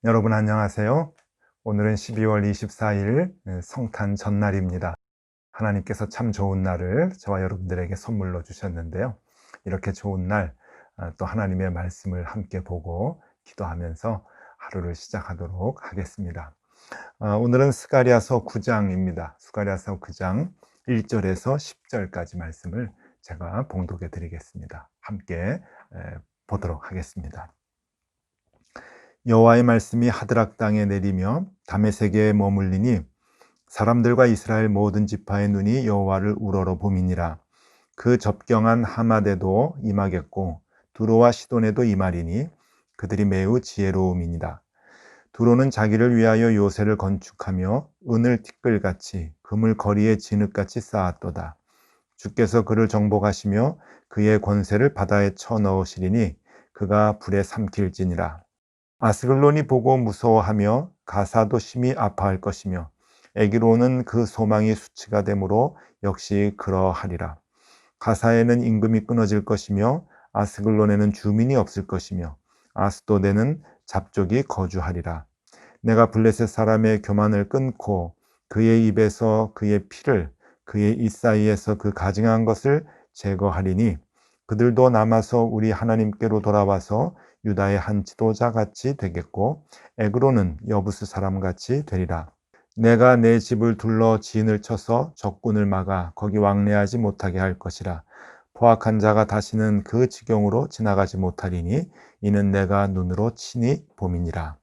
여러분 안녕하세요. 오늘은 12월 24일 성탄 전날입니다. 하나님께서 참 좋은 날을 저와 여러분들에게 선물로 주셨는데요. 이렇게 좋은 날, 또 하나님의 말씀을 함께 보고 기도하면서 하루를 시작하도록 하겠습니다. 오늘은 스가랴서 9장입니다. 스가랴서 9장 1절에서 10절까지 말씀을 제가 봉독해 드리겠습니다. 함께 보도록 하겠습니다. 여호와의 말씀이 하드락 땅에 내리며 다메섹에 머물리니 사람들과 이스라엘 모든 지파의 눈이 여호와를 우러러 봄이니라. 그 접경한 하맛에도 임하겠고 두로와 시돈에도 임하리니 그들이 매우 지혜로움이니라. 두로는 자기를 위하여 요새를 건축하며 은을 티끌같이 금을 거리에 진흙같이 쌓았도다. 주께서 그를 정복하시며 그의 권세를 바다에 쳐넣으시리니 그가 불에 삼킬지니라. 아스글론이 보고 무서워하며 가사도 심히 아파할 것이며 에기로는 그 소망이 수치가 되므로 역시 그러하리라. 가사에는 임금이 끊어질 것이며 아스글론에는 주민이 없을 것이며 아스도데는 잡족이 거주하리라. 내가 블레셋 사람의 교만을 끊고 그의 입에서 그의 피를 그의 입 사이에서 그 가증한 것을 제거하리니 그들도 남아서 우리 하나님께로 돌아와서 유다의 한 지도자 같이 되겠고 에그로는 여부스 사람 같이 되리라. 내가 내 집을 둘러 진을 쳐서 적군을 막아 거기 왕래하지 못하게 할 것이라. 포악한 자가 다시는 그 지경으로 지나가지 못하리니 이는 내가 눈으로 친히 봄이니라.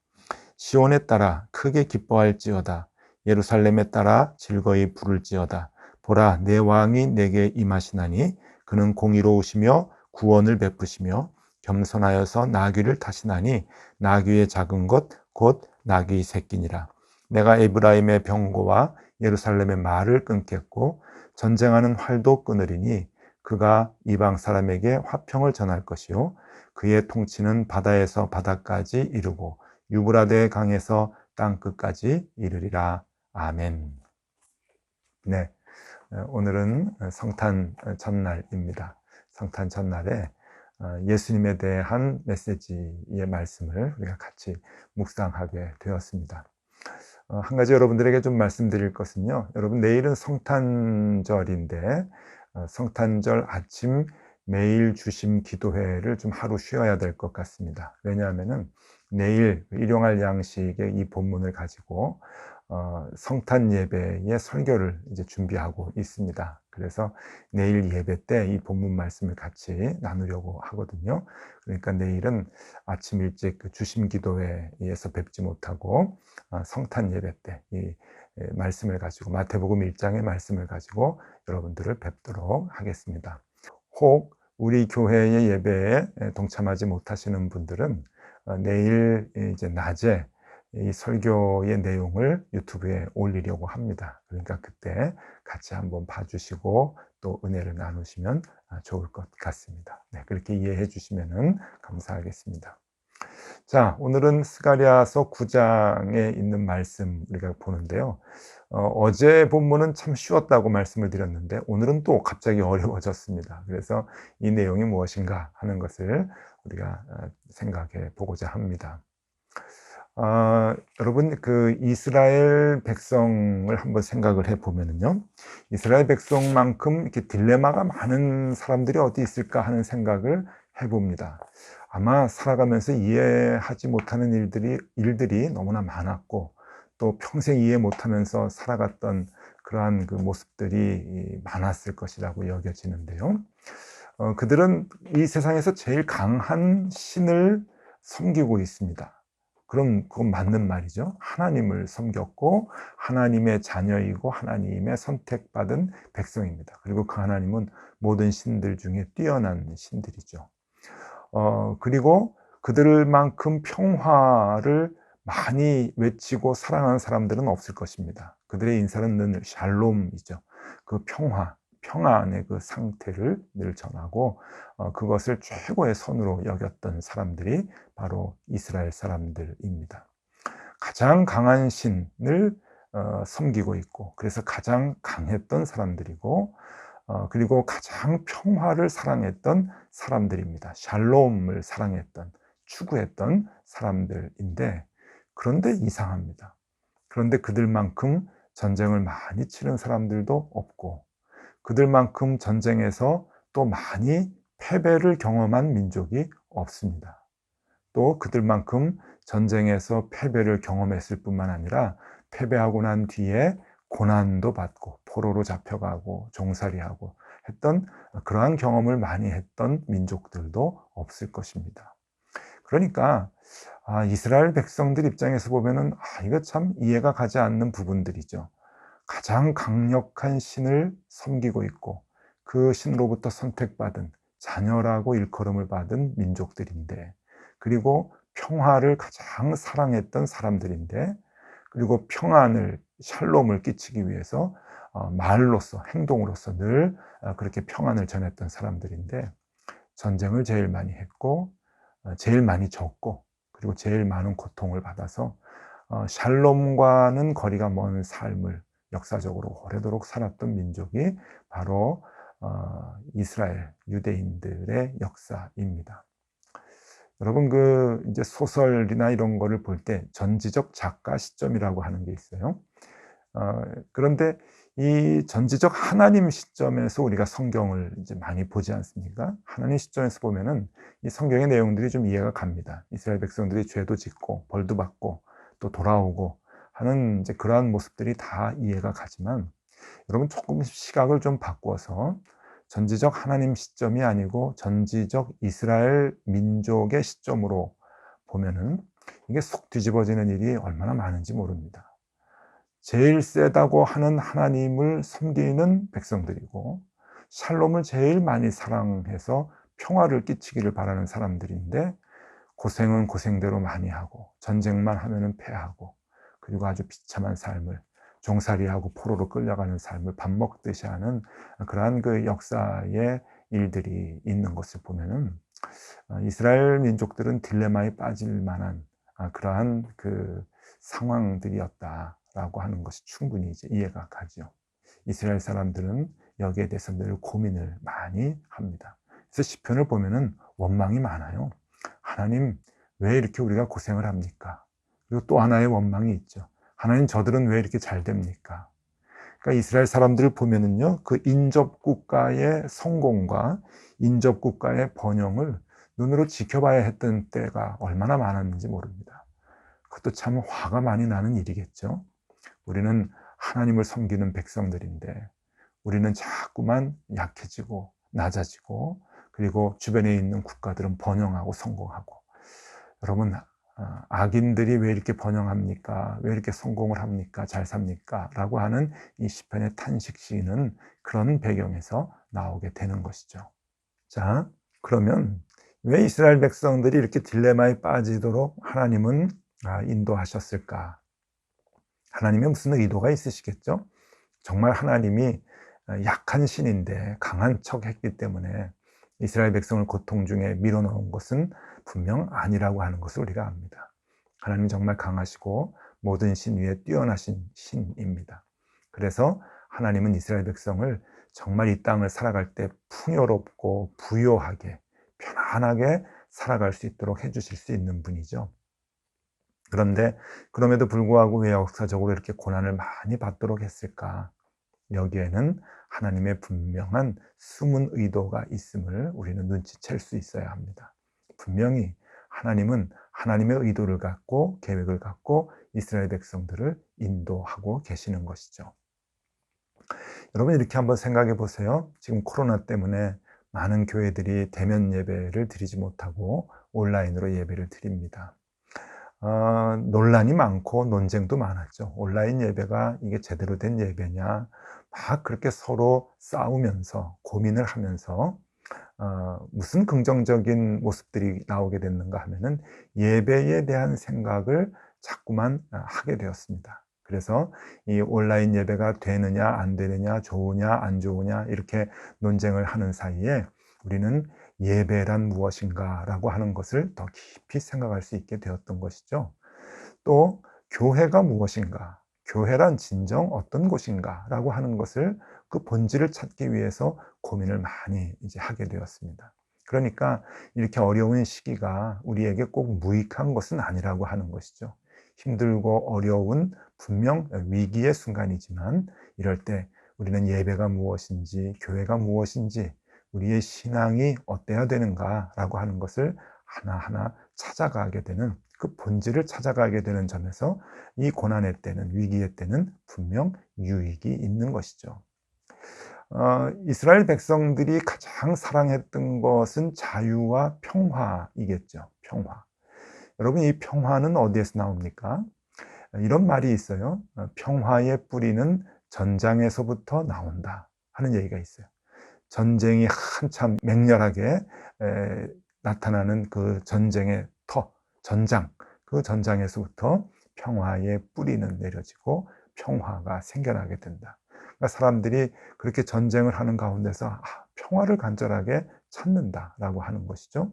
시온에 따라 크게 기뻐할지어다. 예루살렘에 따라 즐거이 부를지어다. 보라, 내 왕이 내게 임하시나니 그는 공의로우시며 구원을 베푸시며 겸손하여서 나귀를 타시나니 나귀의 작은 것 곧 나귀 새끼니라. 내가 에브라임의 병고와 예루살렘의 말을 끊겠고 전쟁하는 활도 끊으리니 그가 이방 사람에게 화평을 전할 것이요 그의 통치는 바다에서 바다까지 이르고 유브라데 강에서 땅 끝까지 이르리라. 아멘. 네, 오늘은 성탄 전날입니다. 성탄 전날에 예수님에 대한 메시지의 말씀을 우리가 같이 묵상하게 되었습니다. 한 가지 여러분들에게 좀 말씀드릴 것은요. 여러분 내일은 성탄절인데 성탄절 아침 매일 주심 기도회를 좀 하루 쉬어야 될 것 같습니다. 왜냐하면은 내일 일용할 양식의 이 본문을 가지고 성탄 예배의 설교를 이제 준비하고 있습니다. 그래서 내일 예배 때 이 본문 말씀을 같이 나누려고 하거든요. 그러니까 내일은 아침 일찍 그 주심 기도회에서 뵙지 못하고 성탄 예배 때 이 말씀을 가지고 마태복음 1장의 말씀을 가지고 여러분들을 뵙도록 하겠습니다. 혹 우리 교회의 예배에 동참하지 못하시는 분들은 내일 이제 낮에 이 설교의 내용을 유튜브에 올리려고 합니다. 그러니까 그때 같이 한번 봐주시고 또 은혜를 나누시면 좋을 것 같습니다. 네, 그렇게 이해해 주시면 감사하겠습니다. 자, 오늘은 스가랴서 9장에 있는 말씀 우리가 보는데요. 어제 본문은 참 쉬웠다고 말씀을 드렸는데 오늘은 또 갑자기 어려워졌습니다. 그래서 이 내용이 무엇인가 하는 것을 우리가 생각해 보고자 합니다. 여러분 그 이스라엘 백성을 한번 생각을 해 보면은요, 이스라엘 백성만큼 이렇게 딜레마가 많은 사람들이 어디 있을까 하는 생각을 해 봅니다. 아마 살아가면서 이해하지 못하는 일들이 너무나 많았고 또 평생 이해 못하면서 살아갔던 그러한 그 모습들이 많았을 것이라고 여겨지는데요. 그들은 이 세상에서 제일 강한 신을 섬기고 있습니다. 그럼 그건 맞는 말이죠. 하나님을 섬겼고 하나님의 자녀이고 하나님의 선택받은 백성입니다. 그리고 그 하나님은 모든 신들 중에 뛰어난 신들이죠. 그리고 그들만큼 평화를 많이 외치고 사랑하는 사람들은 없을 것입니다. 그들의 인사는 늘 샬롬이죠. 그 평안의 그 상태를 늘 전하고 그것을 최고의 선으로 여겼던 사람들이 바로 이스라엘 사람들입니다. 가장 강한 신을 섬기고 있고 그래서 가장 강했던 사람들이고 그리고 가장 평화를 사랑했던 사람들입니다. 샬롬을 사랑했던 추구했던 사람들인데 그런데 이상합니다. 그런데 그들만큼 전쟁을 많이 치른 사람들도 없고, 그들만큼 전쟁에서 또 많이 패배를 경험한 민족이 없습니다. 또 그들만큼 전쟁에서 패배를 경험했을 뿐만 아니라 패배하고 난 뒤에 고난도 받고 포로로 잡혀가고 종살이하고 했던 그러한 경험을 많이 했던 민족들도 없을 것입니다. 그러니까 이스라엘 백성들 입장에서 보면은 이거 참 이해가 가지 않는 부분들이죠. 가장 강력한 신을 섬기고 있고 그 신으로부터 선택받은 자녀라고 일컬음을 받은 민족들인데, 그리고 평화를 가장 사랑했던 사람들인데, 그리고 평안을 샬롬을 끼치기 위해서 말로써 행동으로서 늘 그렇게 평안을 전했던 사람들인데, 전쟁을 제일 많이 했고 제일 많이 졌고 그리고 제일 많은 고통을 받아서 샬롬과는 거리가 먼 삶을 역사적으로 오래도록 살았던 민족이 바로 이스라엘 유대인들의 역사입니다. 여러분, 이제 소설이나 이런 거를 볼 때 전지적 작가 시점이라고 하는 게 있어요. 그런데 이 전지적 하나님 시점에서 우리가 성경을 이제 많이 보지 않습니까? 하나님 시점에서 보면은 이 성경의 내용들이 좀 이해가 갑니다. 이스라엘 백성들이 죄도 짓고 벌도 받고 또 돌아오고 하는 이제 그러한 모습들이 다 이해가 가지만, 여러분 조금 시각을 좀 바꾸어서 전지적 하나님 시점이 아니고 전지적 이스라엘 민족의 시점으로 보면은 이게 속 뒤집어지는 일이 얼마나 많은지 모릅니다. 제일 세다고 하는 하나님을 섬기는 백성들이고, 샬롬을 제일 많이 사랑해서 평화를 끼치기를 바라는 사람들인데, 고생은 고생대로 많이 하고 전쟁만 하면은 패하고, 그리고 아주 비참한 삶을 종살이하고 포로로 끌려가는 삶을 밥 먹듯이 하는 그러한 그 역사의 일들이 있는 것을 보면은 이스라엘 민족들은 딜레마에 빠질 만한 그러한 그 상황들이었다라고 하는 것이 충분히 이제 이해가 가죠. 이스라엘 사람들은 여기에 대해서 늘 고민을 많이 합니다. 그래서 시편을 보면은 원망이 많아요. 하나님, 왜 이렇게 우리가 고생을 합니까? 그리고 또 하나의 원망이 있죠. 하나님, 저들은 왜 이렇게 잘 됩니까? 그러니까 이스라엘 사람들을 보면은요, 그 인접 국가의 성공과 인접 국가의 번영을 눈으로 지켜봐야 했던 때가 얼마나 많았는지 모릅니다. 그것도 참 화가 많이 나는 일이겠죠. 우리는 하나님을 섬기는 백성들인데 우리는 자꾸만 약해지고 낮아지고, 그리고 주변에 있는 국가들은 번영하고 성공하고, 여러분, 악인들이 왜 이렇게 번영합니까? 왜 이렇게 성공을 합니까? 잘 삽니까? 라고 하는 이 시편의 탄식 시는 그런 배경에서 나오게 되는 것이죠. 자, 그러면 왜 이스라엘 백성들이 이렇게 딜레마에 빠지도록 하나님은 인도하셨을까? 하나님의 무슨 의도가 있으시겠죠? 정말 하나님이 약한 신인데 강한 척 했기 때문에 이스라엘 백성을 고통 중에 밀어넣은 것은 분명 아니라고 하는 것을 우리가 압니다. 하나님은 정말 강하시고 모든 신 위에 뛰어나신 신입니다. 그래서 하나님은 이스라엘 백성을 정말 이 땅을 살아갈 때 풍요롭고 부요하게 편안하게 살아갈 수 있도록 해주실 수 있는 분이죠. 그런데 그럼에도 불구하고 왜 역사적으로 이렇게 고난을 많이 받도록 했을까? 여기에는 하나님의 분명한 숨은 의도가 있음을 우리는 눈치챌 수 있어야 합니다. 분명히 하나님은 하나님의 의도를 갖고 계획을 갖고 이스라엘 백성들을 인도하고 계시는 것이죠. 여러분, 이렇게 한번 생각해 보세요. 지금 코로나 때문에 많은 교회들이 대면 예배를 드리지 못하고 온라인으로 예배를 드립니다. 논란이 많고 논쟁도 많았죠. 온라인 예배가 이게 제대로 된 예배냐, 막 그렇게 서로 싸우면서 고민을 하면서 무슨 긍정적인 모습들이 나오게 됐는가 하면은 예배에 대한 생각을 자꾸만 하게 되었습니다. 그래서 이 온라인 예배가 되느냐 안 되느냐, 좋으냐 안 좋으냐 이렇게 논쟁을 하는 사이에 우리는 예배란 무엇인가 라고 하는 것을 더 깊이 생각할 수 있게 되었던 것이죠. 또 교회가 무엇인가, 교회란 진정 어떤 곳인가 라고 하는 것을 그 본질을 찾기 위해서 고민을 많이 이제 하게 되었습니다. 그러니까 이렇게 어려운 시기가 우리에게 꼭 무익한 것은 아니라고 하는 것이죠. 힘들고 어려운 분명 위기의 순간이지만 이럴 때 우리는 예배가 무엇인지 교회가 무엇인지 우리의 신앙이 어때야 되는가라고 하는 것을 하나하나 찾아가게 되는 그 본질을 찾아가게 되는 점에서 이 고난의 때는 위기의 때는 분명 유익이 있는 것이죠. 이스라엘 백성들이 가장 사랑했던 것은 자유와 평화이겠죠. 평화. 여러분, 이 평화는 어디에서 나옵니까? 이런 말이 있어요. 평화의 뿌리는 전장에서부터 나온다 하는 얘기가 있어요. 전쟁이 한참 맹렬하게 나타나는 그 전쟁의 전장, 그 전장에서부터 평화의 뿌리는 내려지고 평화가 생겨나게 된다. 그러니까 사람들이 그렇게 전쟁을 하는 가운데서 평화를 간절하게 찾는다라고 하는 것이죠.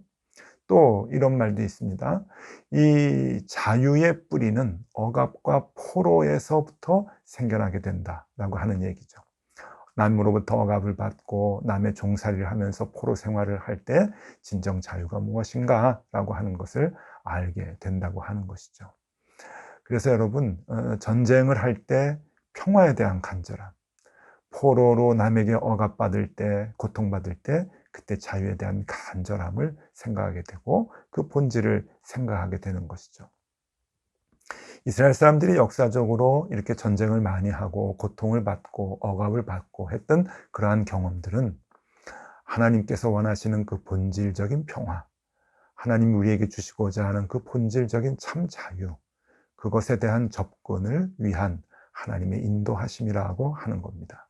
또 이런 말도 있습니다. 이 자유의 뿌리는 억압과 포로에서부터 생겨나게 된다라고 하는 얘기죠. 남으로부터 억압을 받고 남의 종살이를 하면서 포로 생활을 할 때 진정 자유가 무엇인가 라고 하는 것을 알게 된다고 하는 것이죠. 그래서 여러분, 전쟁을 할 때 평화에 대한 간절함, 포로로 남에게 억압받을 때, 고통받을 때 그때 자유에 대한 간절함을 생각하게 되고 그 본질을 생각하게 되는 것이죠. 이스라엘 사람들이 역사적으로 이렇게 전쟁을 많이 하고 고통을 받고 억압을 받고 했던 그러한 경험들은 하나님께서 원하시는 그 본질적인 평화, 하나님이 우리에게 주시고자 하는 그 본질적인 참 자유, 그것에 대한 접근을 위한 하나님의 인도하심이라고 하는 겁니다.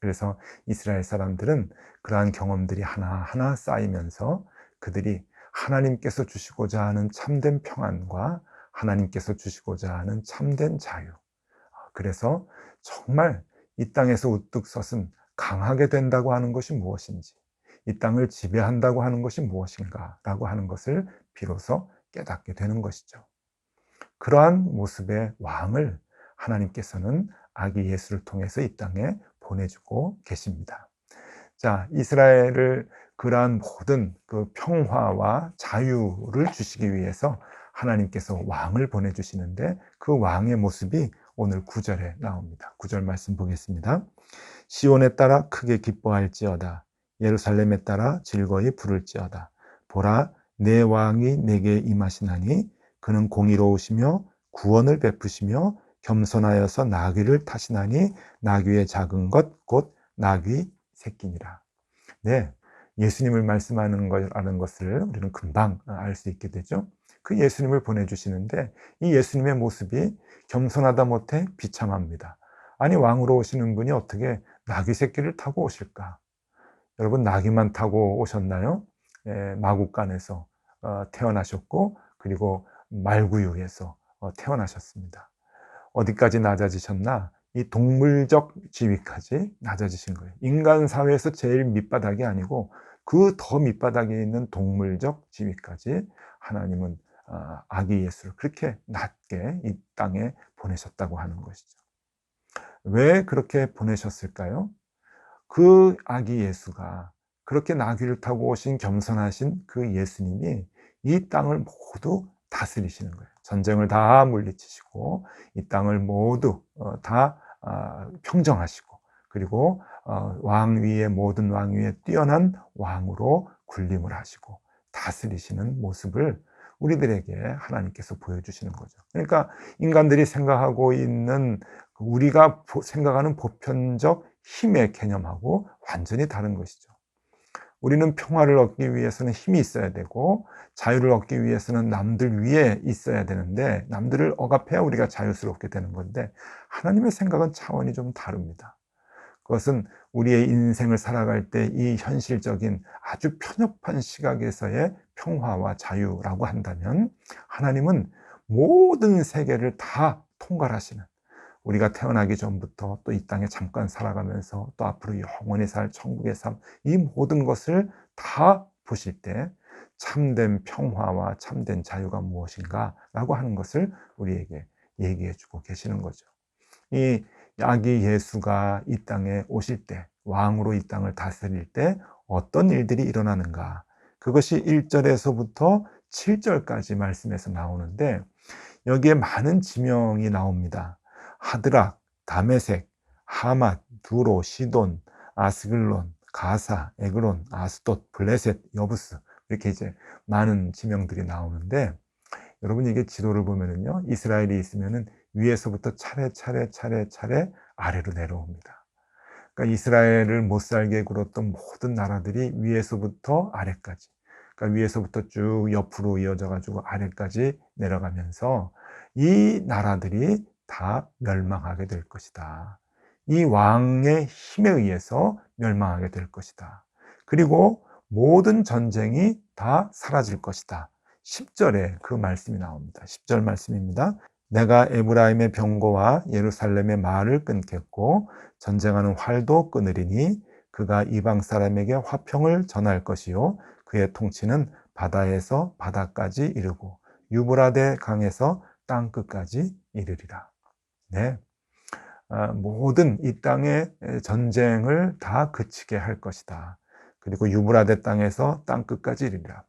그래서 이스라엘 사람들은 그러한 경험들이 하나하나 쌓이면서 그들이 하나님께서 주시고자 하는 참된 평안과 하나님께서 주시고자 하는 참된 자유, 그래서 정말 이 땅에서 우뚝 섰은 강하게 된다고 하는 것이 무엇인지, 이 땅을 지배한다고 하는 것이 무엇인가 라고 하는 것을 비로소 깨닫게 되는 것이죠. 그러한 모습의 왕을 하나님께서는 아기 예수를 통해서 이 땅에 보내주고 계십니다. 자, 이스라엘을 그러한 모든 그 평화와 자유를 주시기 위해서 하나님께서 왕을 보내주시는데 그 왕의 모습이 오늘 9절에 나옵니다. 9절 말씀 보겠습니다. 시온에 따라 크게 기뻐할지어다. 예루살렘에 따라 즐거이 부를지어다. 보라, 내 왕이 내게 임하시나니 그는 공의로우시며 구원을 베푸시며 겸손하여서 나귀를 타시나니 나귀의 작은 것 곧 나귀 새끼니라. 네, 예수님을 말씀하는 거라는 것을 우리는 금방 알 수 있게 되죠. 그 예수님을 보내주시는데 이 예수님의 모습이 겸손하다 못해 비참합니다. 아니, 왕으로 오시는 분이 어떻게 나귀 새끼를 타고 오실까? 여러분, 나귀만 타고 오셨나요? 마국간에서 태어나셨고 그리고 말구유에서 태어나셨습니다. 어디까지 낮아지셨나? 이 동물적 지위까지 낮아지신 거예요. 인간 사회에서 제일 밑바닥이 아니고 그 더 밑바닥에 있는 동물적 지위까지 하나님은 아기 예수를 그렇게 낮게 이 땅에 보내셨다고 하는 것이죠. 왜 그렇게 보내셨을까요? 그 아기 예수가, 그렇게 나귀를 타고 오신 겸손하신 그 예수님이 이 땅을 모두 다스리시는 거예요. 전쟁을 다 물리치시고 이 땅을 모두 다 평정하시고 그리고 왕 위에, 모든 왕 위에 뛰어난 왕으로 군림을 하시고 다스리시는 모습을 우리들에게 하나님께서 보여주시는 거죠. 그러니까 인간들이 생각하고 있는, 우리가 생각하는 보편적 힘의 개념하고 완전히 다른 것이죠. 우리는 평화를 얻기 위해서는 힘이 있어야 되고 자유를 얻기 위해서는 남들 위에 있어야 되는데 남들을 억압해야 우리가 자유스럽게 되는 건데 하나님의 생각은 차원이 좀 다릅니다. 그것은 우리의 인생을 살아갈 때 이 현실적인 아주 편협한 시각에서의 평화와 자유라고 한다면 하나님은 모든 세계를 다 통괄하시는, 우리가 태어나기 전부터 또 이 땅에 잠깐 살아가면서 또 앞으로 영원히 살 천국의 삶, 이 모든 것을 다 보실 때 참된 평화와 참된 자유가 무엇인가 라고 하는 것을 우리에게 얘기해 주고 계시는 거죠. 이 아기 예수가 이 땅에 오실 때, 왕으로 이 땅을 다스릴 때 어떤 일들이 일어나는가, 그것이 1절에서부터 7절까지 말씀에서 나오는데 여기에 많은 지명이 나옵니다. 하드락, 다메섹, 하맛, 두로, 시돈, 아스글론, 가사, 에그론, 아스돗, 블레셋, 여부스, 이렇게 이제 많은 지명들이 나오는데, 여러분 이게 지도를 보면은요, 이스라엘이 있으면은 위에서부터 차례 아래로 내려옵니다. 그러니까 이스라엘을 못 살게 굴었던 모든 나라들이 위에서부터 아래까지, 그러니까 위에서부터 쭉 옆으로 이어져 가지고 아래까지 내려가면서 이 나라들이 다 멸망하게 될 것이다. 이 왕의 힘에 의해서 멸망하게 될 것이다. 그리고 모든 전쟁이 다 사라질 것이다. 10절에 그 말씀이 나옵니다. 10절 말씀입니다. 내가 에브라임의 병거와 예루살렘의 말을 끊겠고 전쟁하는 활도 끊으리니 그가 이방 사람에게 화평을 전할 것이요 그의 통치는 바다에서 바다까지 이르고 유브라데 강에서 땅 끝까지 이르리라. 네, 모든 이 땅의 전쟁을 다 그치게 할 것이다. 그리고 유브라데 땅에서 땅 끝까지 이르리라.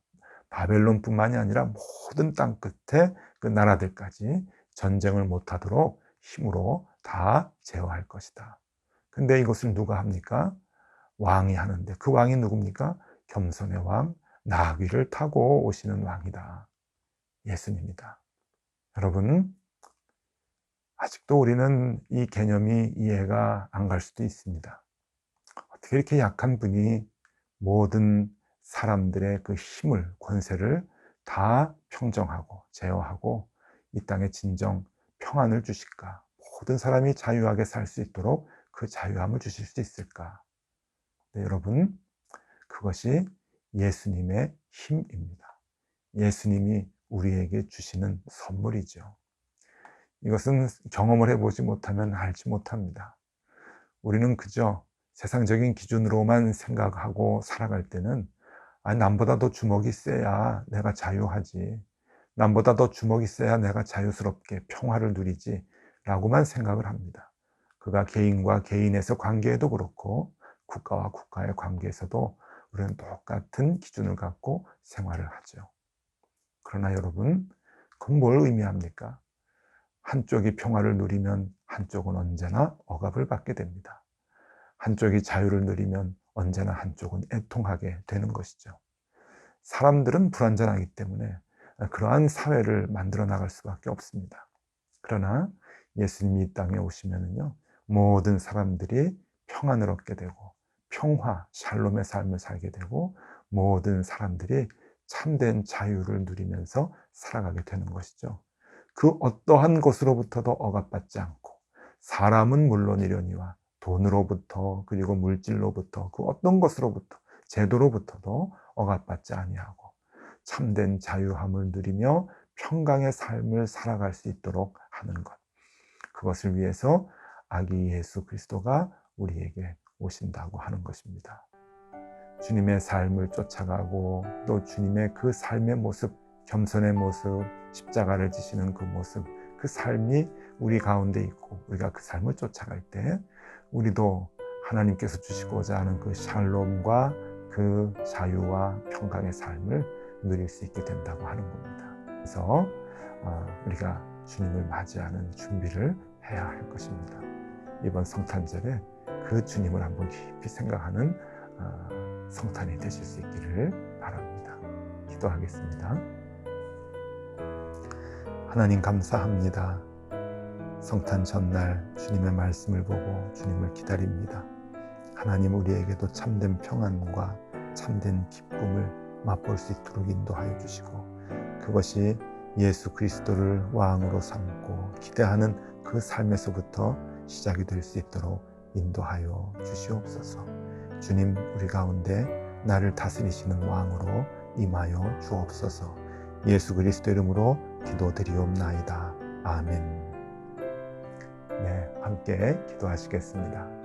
바벨론뿐만이 아니라 모든 땅 끝에 그 나라들까지 전쟁을 못하도록 힘으로 다 제어할 것이다. 근데 이것을 누가 합니까? 왕이 하는데, 그 왕이 누굽니까? 겸손의 왕, 나귀를 타고 오시는 왕이다. 예수님이다. 여러분, 아직도 우리는 이 개념이 이해가 안 갈 수도 있습니다. 어떻게 이렇게 약한 분이 모든 사람들의 그 힘을, 권세를 다 평정하고 제어하고 이 땅에 진정 평안을 주실까? 모든 사람이 자유하게 살 수 있도록 그 자유함을 주실 수 있을까? 네, 여러분, 그것이 예수님의 힘입니다. 예수님이 우리에게 주시는 선물이죠. 이것은 경험을 해보지 못하면 알지 못합니다. 우리는 그저 세상적인 기준으로만 생각하고 살아갈 때는 남보다 더 주먹이 세야 내가 자유하지, 남보다 더 주먹이 세야 내가 자유스럽게 평화를 누리지 라고만 생각을 합니다. 그가 개인과 개인에서 관계에도 그렇고 국가와 국가의 관계에서도 우리는 똑같은 기준을 갖고 생활을 하죠. 그러나 여러분, 그건 뭘 의미합니까? 한쪽이 평화를 누리면 한쪽은 언제나 억압을 받게 됩니다. 한쪽이 자유를 누리면 언제나 한쪽은 애통하게 되는 것이죠. 사람들은 불완전하기 때문에 그러한 사회를 만들어 나갈 수밖에 없습니다. 그러나 예수님이 이 땅에 오시면은요, 모든 사람들이 평안을 얻게 되고 평화, 샬롬의 삶을 살게 되고 모든 사람들이 참된 자유를 누리면서 살아가게 되는 것이죠. 그 어떠한 것으로부터도 억압받지 않고 사람은 물론이려니와 돈으로부터 그리고 물질로부터 그 어떤 것으로부터 제도로부터도 억압받지 아니하고 참된 자유함을 누리며 평강의 삶을 살아갈 수 있도록 하는 것, 그것을 위해서 아기 예수 그리스도가 우리에게 오신다고 하는 것입니다. 주님의 삶을 쫓아가고 또 주님의 그 삶의 모습, 겸손의 모습, 십자가를 지시는 그 모습, 그 삶이 우리 가운데 있고 우리가 그 삶을 쫓아갈 때 우리도 하나님께서 주시고자 하는 그 샬롬과 그 자유와 평강의 삶을 누릴 수 있게 된다고 하는 겁니다. 그래서 우리가 주님을 맞이하는 준비를 해야 할 것입니다. 이번 성탄절에 그 주님을 한번 깊이 생각하는 성탄이 되실 수 있기를 바랍니다. 기도하겠습니다. 하나님 감사합니다. 성탄 전날 주님의 말씀을 보고 주님을 기다립니다. 하나님, 우리에게도 참된 평안과 참된 기쁨을 맛볼 수 있도록 인도하여 주시고 그것이 예수 그리스도를 왕으로 삼고 기대하는 그 삶에서부터 시작이 될 수 있도록 인도하여 주시옵소서. 주님, 우리 가운데 나를 다스리시는 왕으로 임하여 주옵소서. 예수 그리스도 이름으로 기도드리옵나이다. 아멘. 네, 함께 기도하시겠습니다.